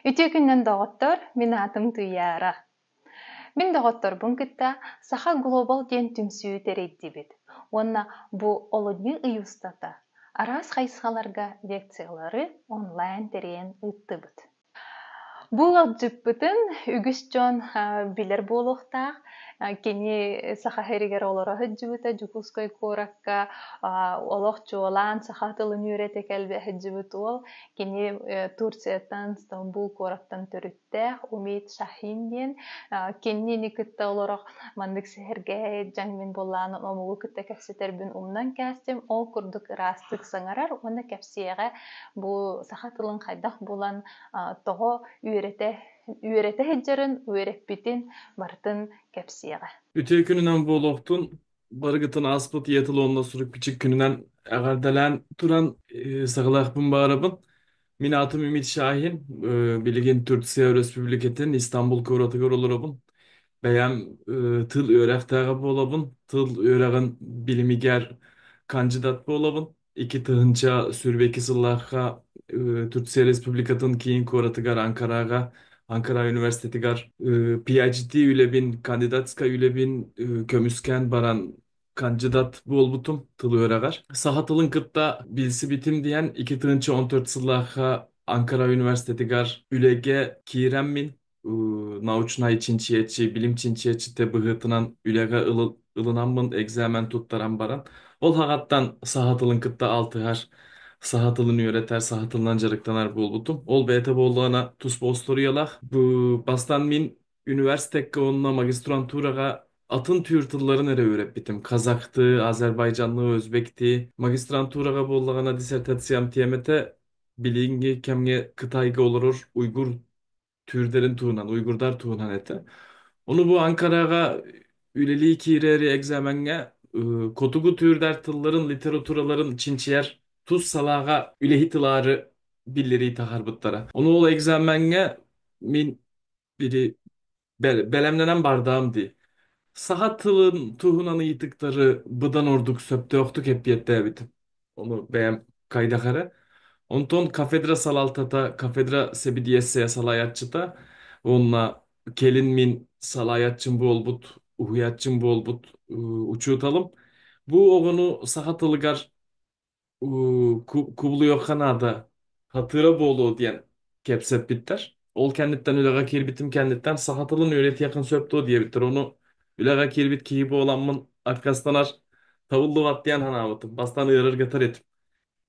Ütü günden doğuttor, min atım tüyyara. Min doğuttor bun kıtta saha global den tümsüyü tereddibit. Onna bu olunyu ıyustata. Aras haysalarga lekциялары онлайн терен ыттыбыт. Бұл алжыппытын үгіс жон билер болуқтақ, кені саха херигер олора хыджыбыта, жукускай коракка, олох жолан саха тылын үйрете кәлбе хыджыбыт ол, кені Турциятан, Стамбул корактан төріттәқ, Умейт Шахин ден, кені никітті олорох мандык сехерге жаңмен болланы омугу кітті кәпсетербін умнан кәстем, ол күрдік растық саңарар, оны кәпсеге бұл саха тылын қайдақ болан тоғы үйрете хеджерин, үйреппитин бартын кепсиyaga. Öte gününden boloktun barıgıtın aspıt yetil onunla suruk küçük gününden ağardalen turan sağlak bun bağırabın. Minatım Ümit Şahin, Bilgin Türkçe Respubliketin İstanbul Kıvratıgır olurabın. Bəyəm tıl öyrəkdəği bolabın, tıl öyrəğin bilimiger kandidat bolabın. İki tığınca sürbeki sıllahqa Türkçe Respublikatın kiyin koratıgar Ankara'ga, Ankara Üniversitetigar PhD ülebin, kandidatska ülebin kömüsken baran kandidat bolbutum tıl öyrəğər. Saha tılın kıtta bilsi bitim diyen iki tığınca 14 sıllahqa Ankara Üniversitetigar ülege kiremmin. Naучна чинчиечи, билим чинчиечи те быһыытынан үлэҕэ ылынаммын экзамен туттаран баран. Ол хагаттан саһатылын кытта алтыгар саһатылын үйрэтэр, саһатылынан жарыктанар буолбутум. Ол бэйэтэ буоллаҕына тус посторуйалах. Бу бастан мин üniversitekке онна магистрантурага атын түйүр тылларын эре үйреппитим. Казакты, Азербайжанlı, Өзбекти. Магистрантурага буоллаҕына диссертациям тиэмете билинги кемге Кытайга олорор уйгур Türklerin tuğunan, Uygurlar tuğunan ete. Onu bu Ankara'ya üleli kireri egzamenge kotugu türder tılların literaturaların çinçiyer tuz salağa ülehi tıları billeri taharbıtlara. Onu ol egzamenge min biri belemlenen bardağım di. Saha tılın tuğunanı yitıkları bıdan orduk söpte yoktuk hep yette bitim. Onu beğen kayda kare. Onton kafedra salaltata, kafedra sebidiyesse salayatçıta, onunla kelin min salayatçın bu olbut, uhuyatçın bu olbut uçutalım. Bu oğunu sahatılıgar kubluyor kanada hatıra bolu diyen kepsep bitter. Ol kenditten ülaga kirbitim kenditten sahatılın öğreti yakın söptü o diye bitter. Onu ülaga kirbit kihibi olanmın arkastanar tavullu vat diyen hanavatım. Bastan ığırır gatar etip.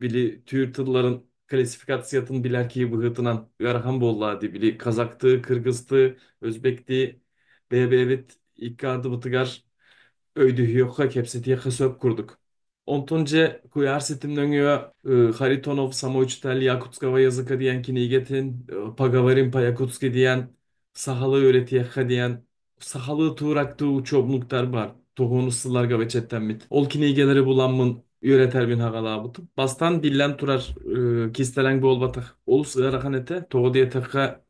Bili tüyür tılların klasifikasyatın bilerki bıhıtınan yarhan bolladı. Bili Kazaktı, Kırgıztı, Özbekti, BBV't ilk adı bıtıgar öydü yokka kepseti yaka söp kurduk. Ontonce kuyar sitim dönüyor. Haritonov, Samoçtel, Yakutskava yazıka diyen kinigetin, Pagavarin Payakutski diyen, sahalı öğreti yaka diyen, sahalı tuğraktı uçobluklar var. Tohunu sıllarga ve çetten mit. Ol kinigeleri bulanmın üreter bin hagala butup. Bastan dillen turar kistelen bol batak. Olus ırakan ete, toğu diye takka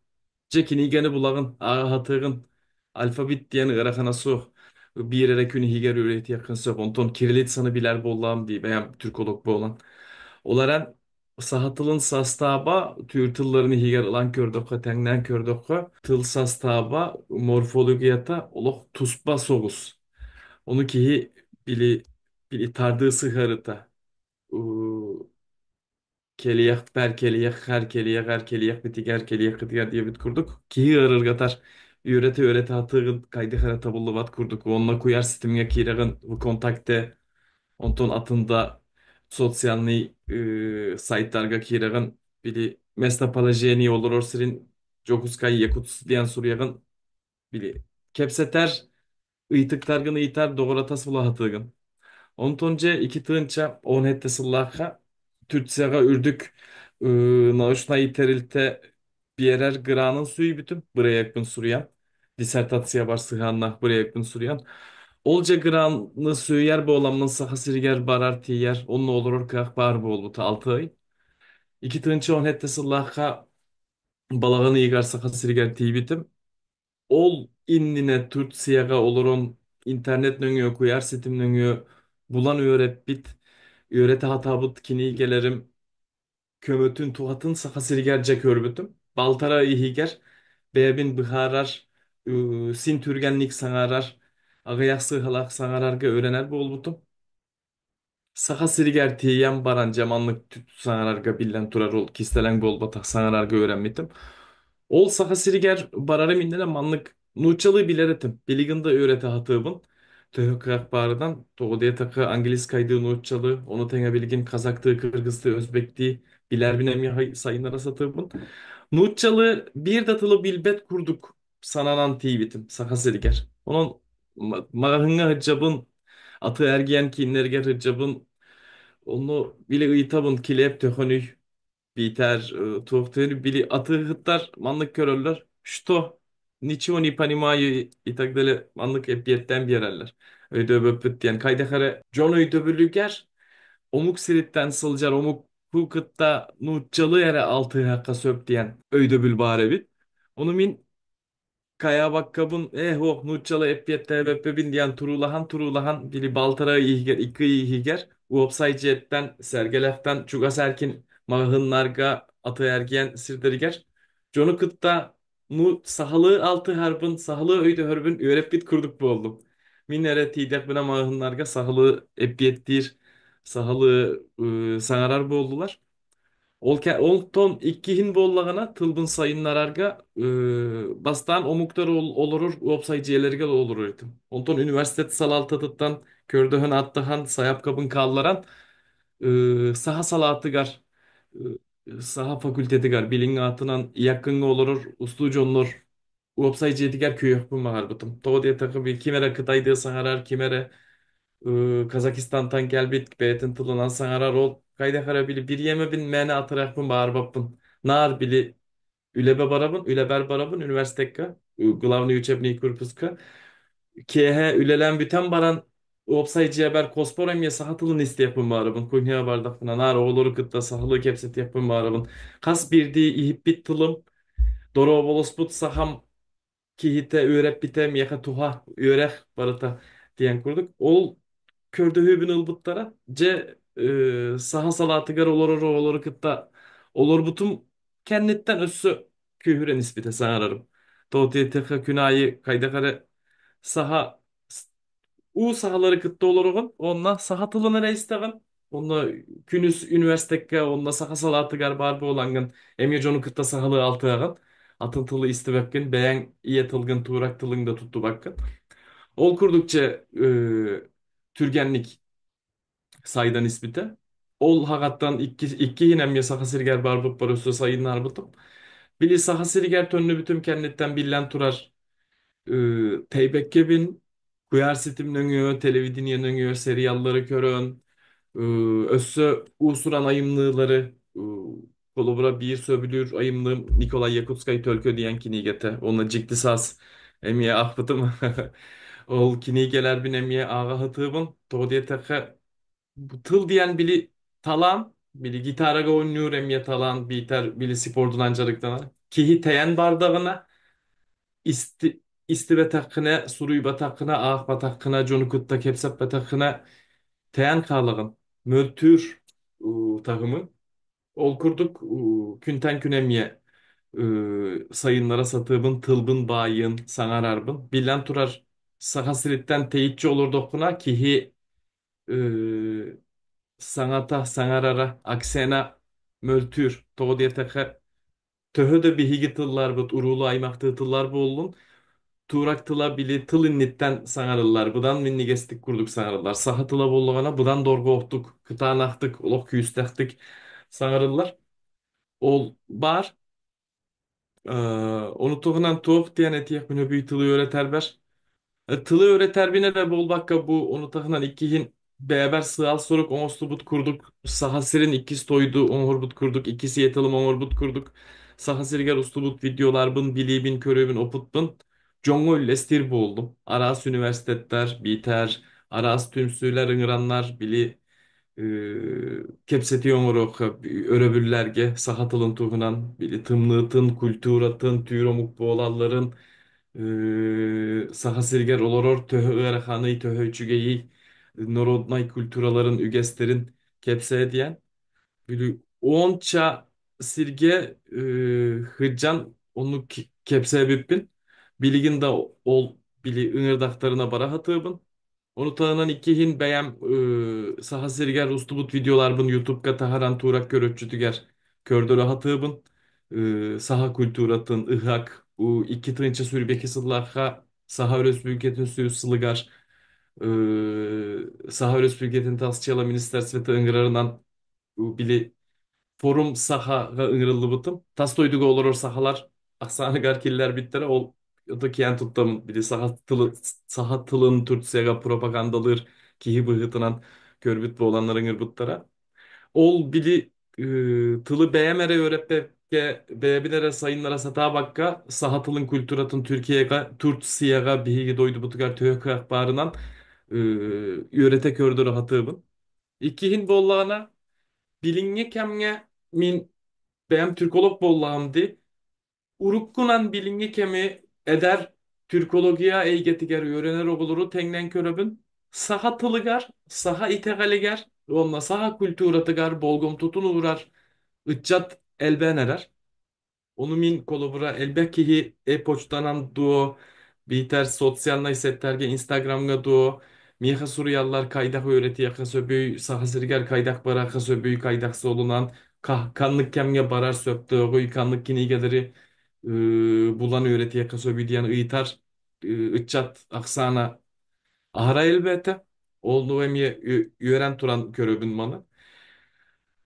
Cekini gene bulağın, ağa hatığın, alfabet diyen ırakana soğuk. Bir yere künü higer üreti yakın soğuk. Onton kirillitsanı biler bollağım diye beyan Türkolog bu olan. Olaran sahatılın sastaba tür tıllarını higer ılan kördokka, tengnen kördokka, tıl sastaba morfologiyata olok tuspa soğuz. Onu kihi bili tardığı sıharıta. Keliyek, per keliyek, her keliyek, her keliyek, bitiger, keliyek, kıtiger diye bit kurduk. Ki ırır gatar. Öğrete hatığın kaydı hara tabullu vat kurduk. Onunla kuyar sistemine kiragın bu kontakte onton atında sosyalni saytlarga kiragın bili mesta palajeni olur orsirin jokuskay yakuts diyen suryagın bili kepseter ıytıktargın ıytar doğratas bula hatığın. Ontonce iki tığınça on hette sıllah'a Türkçe'ye ürdük nauşna iterilite biyerer granın suyu bütün buraya yakın suruyan. Disertasiya var sıhanlah buraya yakın suruyan. Olca granlı suyu yer bu olamın sahası yer barar yer. Onun olur kah bar bu oldu ta 6 ay. İki tığınça on hette sıllah'a balağını yigar sahası yer bitim. Ol innine Türkçe'ye olurum internet nöngö koyar sitim nöngö bulan öğret bit. Öğreti hatabıt kini gelerim kömötün tuhatın sahasiri gerçek örbütüm. baltara ihiger, bebin bıharar, sin türgenlik sanarar, ağayak sığhalak sanararga öğrener bolbutum. Saha siriger tiyen baran jamanlık sanararga billen turar ol kistelen bol batak sanararga öğrenmedim. Ol saha siriger bararı mindene manlık nuçalı bileretim. Biliginde öğrete hatıbın. Töhök barıdan toğu diye takı Angiliz kaydığı nuçalı onu tenge bilgin Kazaktığı Kırgızlığı Özbekliği biler binem ya sayınlara satıbın. Nuçalı bir datılı bilbet kurduk sananan tiyibitim saha siriger. Onun mağahınga hıccabın atı ergiyen kinlerger hıccabın onu bile ıytabın kilep töhönü biter tuhteni bili atı hıttar manlık körörler. Şto niço ni panimayı itagdele manlık epiyetten bir yerler. Öyle öpüt diyen kayda kare John öyle bölüger. Omuk siritten sılcar omuk hukutta nuçalı yere altı hakka söp diyen öyle bül bari bit. Onu min Kaya bakkabın oh nuççalı epiyette bebbebin diyen turulahan bili baltara ihiger iki ihiger uopsay jetten sergeleften çuga serkin mahınlarga atı ergiyen sirderiger Jonu kıtta nu sahalı altı harbın sahalı öydü hörbün öğrep kurduk bu oldum. Minere tidek buna mahınlarga sahalı epiyettir sahalı sanarar bu oldular. Ol ton ikkihin bollagana tılbın sayınlararga bastan omuktar olurur website olur etim. Onton üniversitet salaltatıttan kördöhön attahan sayap kabın kallaran saha salatıgar saha fakülteti gar bilin atınan yakın olurur ustucu onur website yedigar köyök bu mağarbatım. Toğ diye takı bir kimere kıtaydığı saharar kimere Kazakistan'tan gelbit beytin tılınan sanara ol. Kayda karabili bir yeme bin mene atarak bağır bappın. Nar bili ülebe barabın, üleber barabın üniversiteka. Glavni üçebni kurpuska. Kehe ülelen büten baran Opsaycı haber kospor emye sahatılın iste yapın barabın. Kunya bardakına nar oğulları kıtta sahalı kepset yapın barabın. Kas birdi ihip bit tılım. Doro bolosput saham kihite öğrep bitem yaka tuha öğrek barata diyen kurduk. Ol körde hübün ılbıtlara ce saha salatıgar olur kıtta olur butum kennetten össü kühüre nispite sanarım. Tohtiye teka künayı kayda kare saha u sahaları kıtta olurun onna saha tılını reistegan onna künüs üniversiteke onna saha salatıgar barbe olangın emye jonu kıtta sahalı altıgan atıntılı istibekken beğen iye tılgın tuğrak tılında tuttu bakkın. Ol kurdukça türgenlik saydan ispite. Ol hakattan iki yinem ya sahasirger barbuk barısı sayın arbutum. Bili sahasirger tönlü bütün kennetten billen turar. Teybekke bin kuyar sitim nöngö, televidin yanöngö, seriyalları körön. Össö usuran ayımlıları kolobra bir söbülür ayımlığım Nikolay Yakutskay Tölkö diyen kinigete. Ona cikti saz. Emiye ahbıtım. Ol kinigeler bin emiye ağa hatıbın. Todiye bu tıl diyen bili talan, bili gitara oynuyor emye talan, biter bili spordan ancarıktan. Kihi teyen bardağına isti batakına, suruy batakına, ah batakına, jonukutta kepsep batakına teyen kalağın. Möltür takımı. Ol kurduk künten künemye sayınlara satıbın, tılbın bayın, sanararbın. Bilen turar sahasiritten teyitçi olur dokuna kihi sanata, sanarara, aksena, möltür, toğu diye taka, töhö de bihigi tıllar bıt, urulu aymaktığı tıllar bollun, tuğrak tıla bili tıl innitten sanarıllar, budan minni gestik kurduk sanarıllar, saha tıla bolluğuna budan dorgu oktuk, kıtağın aktık, ulok küyüstektik sanarıllar, ol bar, onu tuğunan tuğuk diyen etiyek münü büyü tılı öğreter ber, Tılı öğreter bine de bol bakka bu onu takınan ikihin beraber sığal soruk onostubut kurduk. Sahasir'in ikisi toydu onhorbut kurduk. İkisi yetalım onhorbut kurduk. Sahasirger ustubut videolar bın bilibin körübün oput bın. Jongo lestir bu oldum. Aras üniversitetler biter. Aras tümsüler ıngıranlar bili kepseti yongorok öröbüllerge sahatılın tuğunan bili tımlığıtın kulturatın tüyromuk boğalalların saha sirger oloror töhö ırahanı töhö çügeyi norodnay külturaların ügeslerin kepse diyen bili onça sirge hıccan onu kepse bippin. Biligin da ol bili ıngırdaktarına bara hatıbın. Onu tanınan iki hin beyem saha sirger ustubut videolar bun YouTube'ga taharan turak görötçütüger kördöle hatıbın. Saha kulturatın ıhak u iki tınça sürbeki sıllahha saha özbülketin suyu sılıgar. Saha özbülketin tasçıyala ministersveti ıngırarından bili forum sahaga ıngırıldı bıtım. Tas toyduga olur sahalar aksanı garkiller bittere ol da kiyen tuttam bili saha tılın Türkçe'ye propagandalır ki bıhıtınan körbüt bu olanların ırbıttara. Ol bili tılı beğemere öğretmeke beğebilere sayınlara sata bakka saha tılın kültüratın Türkiye'ye Türkçe'ye bihi doydu butukar tüyök akbarından öğrete kördürü hatığımın. İkihin bollağına bilinge kemge min benim Türkolog bollağımdı. Urukkunan bilinge kemi eder Türkologiya eygetiger öğrener oğuluru tengden köröbün. Saha tılıgar, saha itegaliger, onunla saha kültüratıgar, bolgom tutun uğrar, ıccat elben erer. Onu min kolobura elbette e-poçtanan duo biter sosyal hissetterge Instagramga duo miha Suriyallar kaydak öğreti yaka söbüy sahasırger kaydak baraka söbüy kaydaksı olunan kanlık kemge barar söptü oy kanlık kinigeleri bulan öğreti yaka söbüy diyen ıytar ıçat aksana ahara elbette oldu emiye yören turan köröbün manı.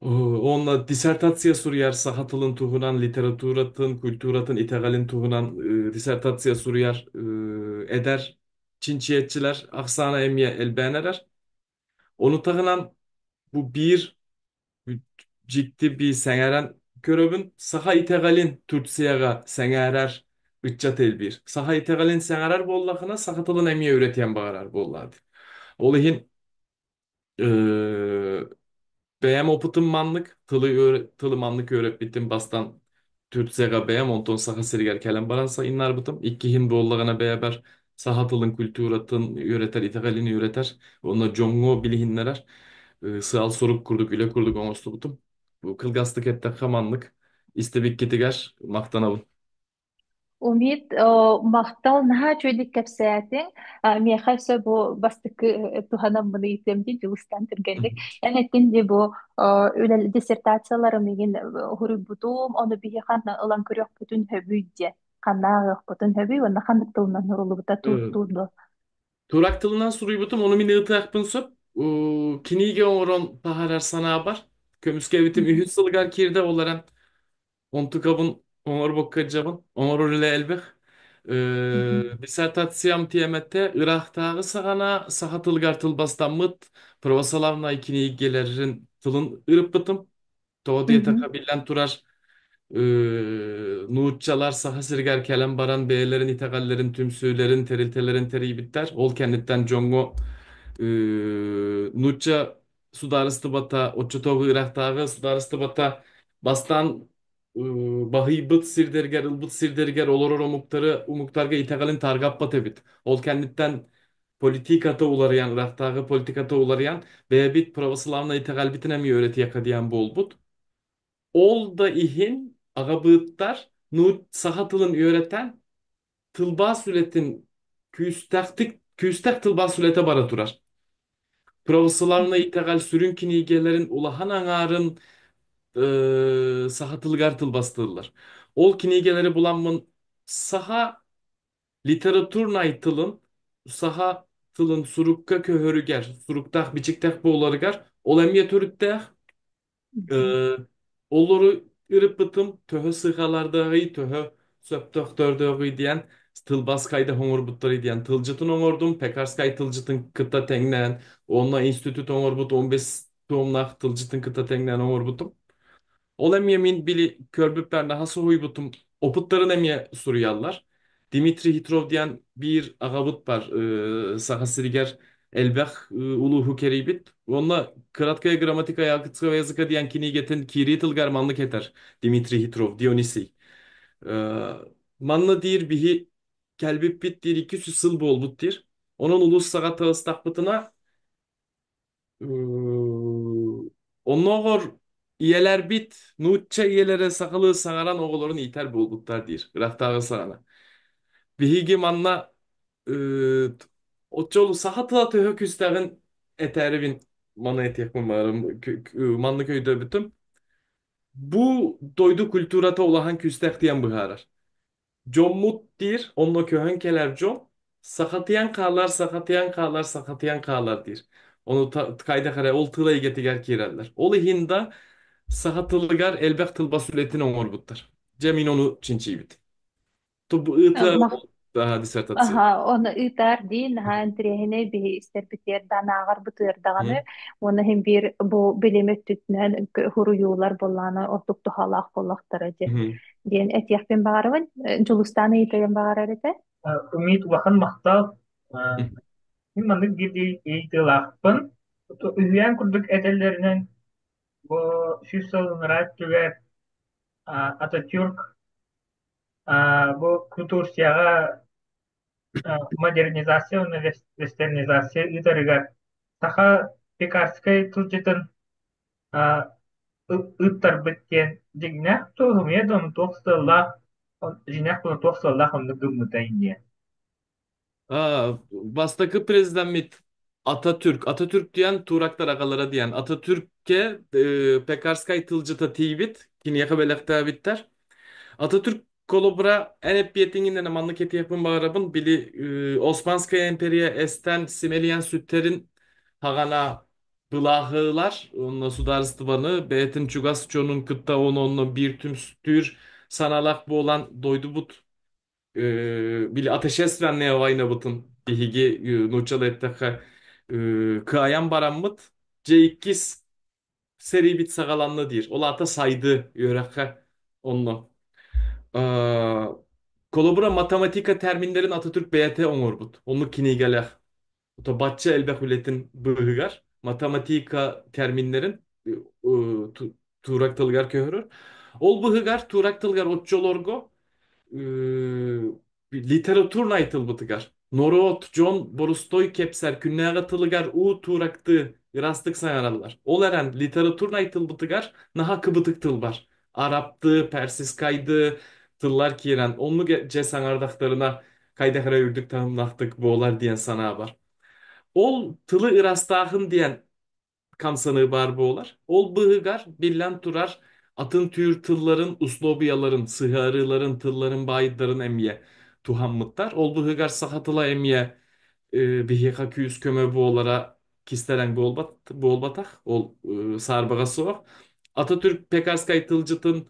Onunla disertatsiya suruyar sahatılın tuhunan literaturatın, kültüratın itegalin tuhunan disertatsiya suruyar eder çinçiyetçiler aksana emiye elbenerer. Onu tağınan bu bir ciddi bir sengeren köröbün saha itegalin Türkçe'ye sengerer ıccat elbir. Saha itegalin sengerer bollakına sahatılın emiye üretiyen bağırar bolladı. Olihin BM oputun manlık, tılı manlık öğrep bittim bastan Türkçe'ye BM onton saha sirger kelen baransa innar bıtım. İki hin bollagana beraber saha tılın kültüratın üreter, itegalini üreter. Onunla jongo bilihinlerer. Sığal soruk kurduk, üle kurduk onostu bıtım. Bu kılgastık ette kamanlık. İstebik kitiger, maktanavın. Умид мақтал наһаа чуйдик кэпсээти миэхэ сө бу бастыкы туһанам мыны итемди жылыстан тиргеллик энеттин ди бу үлэл диссертациялары мигин хуруйбутум ону биһи ханна ылан көрөк бүтүн хөбүйдже ханнаах бүтүн хөбүй уонна ханнык тылынан нурулубута туурду. Turak tılından suruyu bıtım, onu mini ıtı söp. Kinige oron taharar sana abar. Kömüske bitim ühüt sılgar kirde olaran. Ontukabın onur bokkacabın onur öyle elbek. Disertatsiyam tiyemette Irak'tağı sahana sahatıl tılbastan mıt Pravosalavna ikini gelerin tılın ırıp bıtım. To diye takabillen turar. Nuğutçalar saha sirger kelen baran beylerin itegallerin tümsülerin teriltelerin teri bitter. Ol kenditten jongo e, Nuçça sudarıstı bata Oçotoğu Irak'tağı sudarıstı bata bastan bahi bıt sirderger ılbıt sirderger olororo muktarı umuktarga itegalin targap batebit. Ol kenditten politikata ularayan Irak'tağı politikata ularayan bebit pravoslavna itegal bitine mi öğreti yakadiyan bol but. Ol da ihin agabıttar nu sahatılın öğreten tılba sületin küstek tılba sülete baraturar. Pravoslavna itegal sürün kinigelerin ulahan anarın sahatılgar tılbastırlar. Ol kinigeleri bulanmın saha literaturna tılın saha tılın surukka köhörüger suruktak biçiktak boğularıgar ol emniyet Ee, Oluru ırıp bıtım töhö sığalardagı töhö söptöktörдөgü diyen tılbas kayda hoңор buttary diyen tılcıtın oňordum Pekarskay tılcıtın kıta teňnän onunla institut oňor but 15 toğumlak tılcıtın kıta teňnän oňor butum. Ol emye min bili körbüpler hası huybutum oputların emye Suriyallar. Dimitri Hitrov diyen bir agabıt var. Sahasiriger Elbek uluhu keribit. Onunla Kıratkaya gramatikaya akıtska ve yazıka diyen kini getin kiri tılgar manlık eter. Dimitri Hitrov, Dionisi. Ee, Manlı dir bihi kelbip bit dir 200 sıl bol but dir. Onun ulus sagat ıstakbıtına Onnoğor İyeler bit, nuçça iyelere sakalı sağaran oğulların iter bulduklar dir. Iraktağı sağana. Bihigi manna otçolu sahatıla töhö küstəğin eteribin mana etiyek varım. Manlı köyde bütün. Bu doydu kulturata olahan küstək diyen bıharar. John Mut dir, onunla köhön keler John. Sakatiyan kağlar, sakatiyan kağlar, sakatiyan kağlar dir. Onu kayda kare ol tığla getiger kirerler. Olu hinda sahatılıgar elbek tılba sületin onur buttar. Cemin onu çinçi bit. Tu bu ıta daha disertasyon. Aha, onu ıtar din ha entrehine bir ister biter danagar bıtır dağını Hı onu hem bir bu bilime tütnen huruyular bollana otuktu halak bollaktarıcı hı. diyen et yakın bağırın Julustan iten bağırır ete. Ümit wakın maktab mandık bir itilaffın üyen kurduk edellerinin bu şu salınırak tüger Atatürk bu kultur siyaga modernizasyon ve westernizasyon itarıgar saha pekarskay tulcutun ıttar bitten dignek tohum yedon tohsallah jinek bunu tohsallah onu gımıtayın diye. Bastakı prezident mit Atatürk. Atatürk diyen Turaklar agalara diyen. Atatürk'e Pekarskay tılcıta tivit. Kiniyaka belekta bitter. Atatürk kolobra en hep yetingen manlık eti yapın bağırabın. Bili Osmanskaya Emperiya Esten Simeliyen Sütter'in Hagana Bılahılar. Onunla Sudarstıvanı. Beyetin Çugasço'nun kıtta onunla bir tüm sütür. Sanalak bu olan doydu but bili ateşes ne vayna butun dihigi nuçalı etteka kıayan baranmıt C2 seri bit sagalanlı dir. Ola ata saydı yöreka onunla. Aa, kolobura matematika terminlerin Atatürk BT onurbut. Onu kinigeler. Ota batça elbekuletin bıhıgar. Matematika terminlerin turak tılgar köhörür. Ol bıhıgar turak tılgar otçolorgo literaturna aytılbıtıgar. Norot, John Borostoy kepser, künnäge tılıgar u turaktı, ırastık sayarallar. Ol eren literaturna aytılbıtıgar, naha kıbıtık tılbar. Araptı, Persiskaydı, tıllar kiren. Onu ce sanardaklarına kayda kara ürdük tahımlaktık boğlar diyen sana var. Ol tılı ırastahın diyen kamsanığı bar boğular. Ol bıhıgar, billen turar, atın tüyür tılların, uslobiyaların, sıharıların, tılların, bayitların emye tuhammıttar. Ol bıhıgar sahatıla emye bihika küyüs köme boğulara kisteren boğulbatak, ol sarbagası o. Atatürk Pekarskay tılcıtın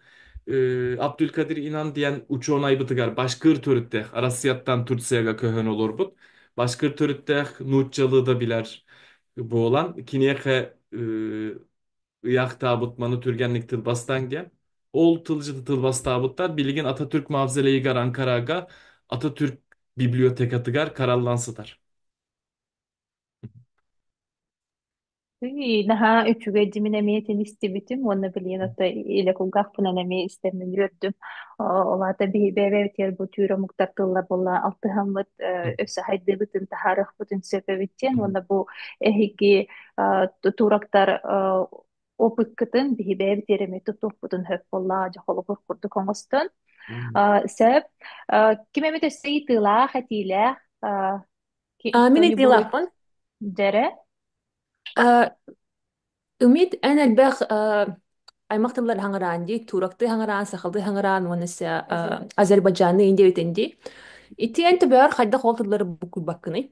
Abdülkadir İnan diyen uçuğun aybıtıgar. Başkır törütte, Arasyattan Türkseyaga köhön olur bu. Başkır törütte Nuççalığı da biler bu olan kiniyeke ıyak tabutmanı türgenlik tılbastan gel. Ol tılcı tılbas tabutlar bilgin Atatürk mavzeleyi gar Ankaraga Atatürk bibliotekatıgar karallansıtar. Naha üçüge dimin emiyetin istibitim onu bilyen ata ile kulgak pınan emiye istemin yürüdüm. Olata bir bebe biter bu tüyre muktar tılla bolla altı hamlet öse haydi bütün taharık bütün sebebitten onu bu ehigi turaktar opıkkıtın bir bebe biterimi tutup bütün hep bolla jaholu kurdu konustan. Seb kime bir de seyitila hatile من Tony bu اطلاقا dere أميد أنا الباخ أي مكتب الهنغران دي توركتي هنغران سخلتي هنغران ونسا أذربيجاني إندي وتندي إتي أنت بيار خد خالطları بكل bakını.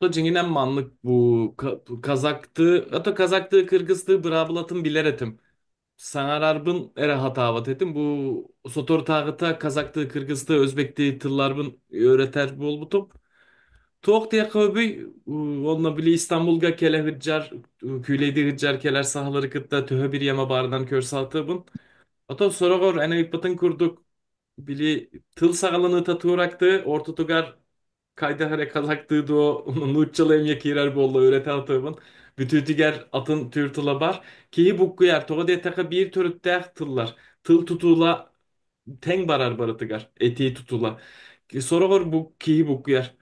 Da cinginen manlık bu Kazaktı, ata Kazaktı, Kırgıztı, Brablatın bileretim. Sanararbın ere hatavat etim. Bu Sotor tağıta Kazaktı, Kırgıztı, Özbekti, Tırlarbın öğreter bol butum. Tok diye köbüy onunla bile İstanbul'a kele hıccar küyleydi hıccar keler sahaları kıtta töhö bir yama bardan kör saltıbın. Ata sorogor ene ipatın kurduk bili tıl sağalını tatuğraktı orta tugar kayda hare kazaktı o onun uççalı emye kirer bolla öğrete atıbın. Bütütüger atın tür bar. Kihi bukku yer toga diye taka bir törütte tıllar. Tıl tutula ten barar barıtıgar etiği tutula. Sorogor bu kihi bukku yer.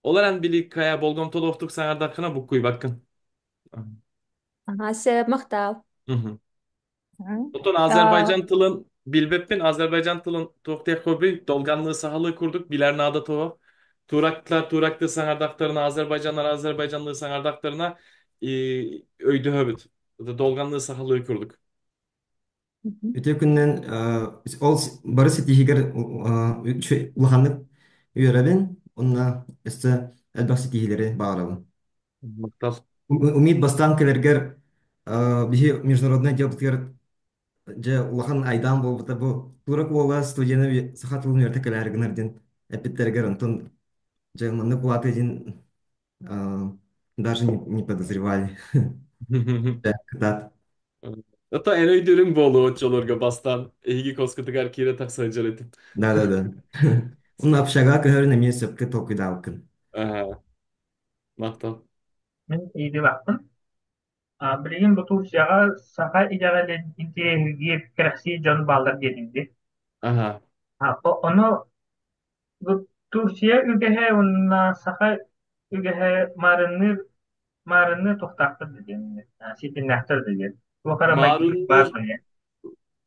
Olaran bili kaya bolgom toloftuk sanardakına bukkuy bakın. Aha, sebep maktal. Hı hı. Hı. Oton Aa, Azerbaycan tılın bilbepпин Azerbaycan tılın toqtек hobi dolganlığı sahalığı kurduk biler nada tova. Turaklar turaklı sanardaklarına Azerbaycanlar Azerbaycanlığı sanardaklarına e, öydü höbüt. Dolganlığı sahalığı kurduk. hı hı. Өтөкүннен ол бары сетихигер улаханнык үөребин, онна өстө элбах сетихилери багарабын. Mıktal. Умид бастан келергер бихи международный делбыткер же улахан айдан болбута бу турак вола студияны сахатылын өртө келергенердин эпиттергер онтон же маны кулаты дин даже не подозревали. Да, кытат. Ata en öydürün bolu oçolorga bastan. Ehigi koskotukar kire tak sacaretin. Да, да, да. Онна апшага кыһарын эмиэ сөпкө толкуйдаабыккын. Aha, maqtal. Мен иди бакпын. Билген бу Турцияга саха иҗагален интегип керәси Джон Балдыр дединди. Aha. Onu bu Turkiye ülkehe onunla saha ülkehe marını toktaktır dedi. Yani sitinlaktır dedi. Bu kadar mecburluk var Marundur mı ya?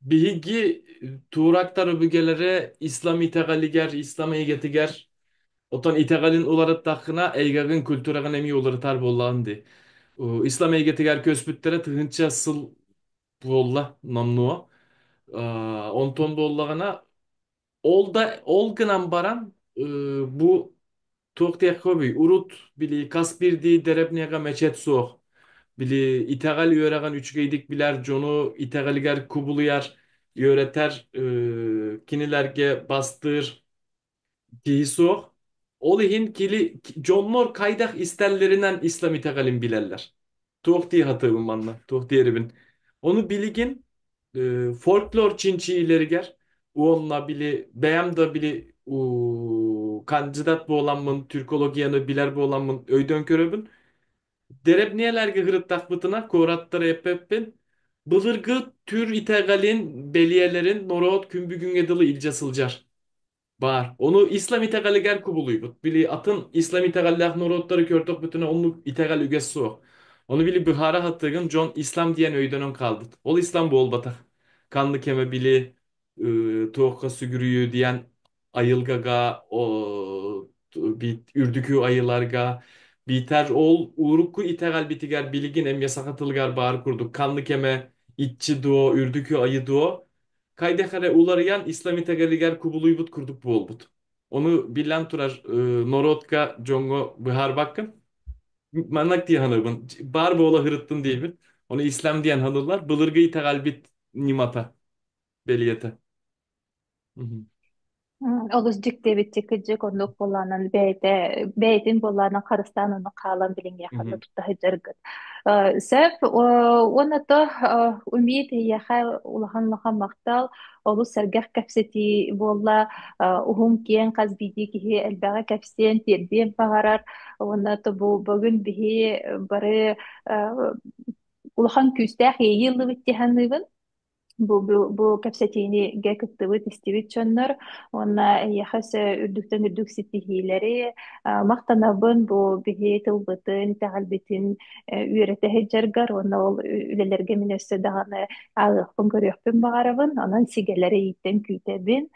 bihigi turaktar öbügelere İslam itegaliger, İslam eygetiger. Otan itegalin uları takkına eygagın kültüragın emi uları tar bollağındı. İslam eygetiger köspüttere tığınça sıl bolla namnuo. Onton bollağına olgınan baran bu Tuğtek hobi urut bili kaspirdi derepniyega meçet soğuk. Bili itegal yöregan üçgeydik biler jonu itegaliger kubuluyar yöreter kinilerge bastır kihi soğuk. Olihin kili jonlor kaydak isterlerinden İslam itegalin bilerler. Tuğ diye hatırım manla. Tuğ diğeribin. Onu biligin folklor çinçi ileri ger. Uonla bili beyam da bili kandidat bu olan mın Türkologiyanı biler bu olan mın öydön köröbün. Derep niyelerge hırıt takbıtına korattara epeppin. Bılırgı tür itegalin beliyelerin noroot kümbügün edılı ilce sılcar. Var. Onu İslam itegali kubuluydu. Bili atın İslam itegallah norotları körtök bütüne onu itegal ügesi soğuk. Onu bili Bihara hattığın John İslam diyen öydönün kaldı. Ol İslam bu ol batak. Kanlı keme bili tuğka sügürüyü diyen ayılgaga bir ürdükü ayılarga biter ol uğrukku itegal bitiger biligin em yasakatılgar bağır kurduk. Kanlı keme itçi duo ürdükü ayı duo. Kaydekare ularayan İslami tegeliger kubuluybut kurduk bu olbut. Onu bilen turar Norotka Jongo Bihar Bakkın. Manak diye hanıbın. Bar boğla hırıttın diye bir. Onu İslam diyen hanırlar. Bılırgıyı tegalbit nimata. Beliyete. Hı hı. Oluzcuk debitçi kıcık onluk bollanan beytin bollanan karıstanını kalan bilin yakında Hı tutta hıcırgıt. Sep ona da ümit yaha ulahan maktal olu sergah kapseti bolla uhum kiyen kazbidi ki elbaga kapsen terbiyen pagarar ona da bu bugün bihi bari ulahan küstah yıllı bittihanlıbın bu kapsatini gekıttıvı tistivit çönler ona yahas ürdükten ürdük sitihileri maktanabın bu bihi tılbıtın tehalbitin üyrete heccergar ona ol ülelerge minösse dağını ağıqpın görüyöpün bağırabın onun sigelere yitten kütebin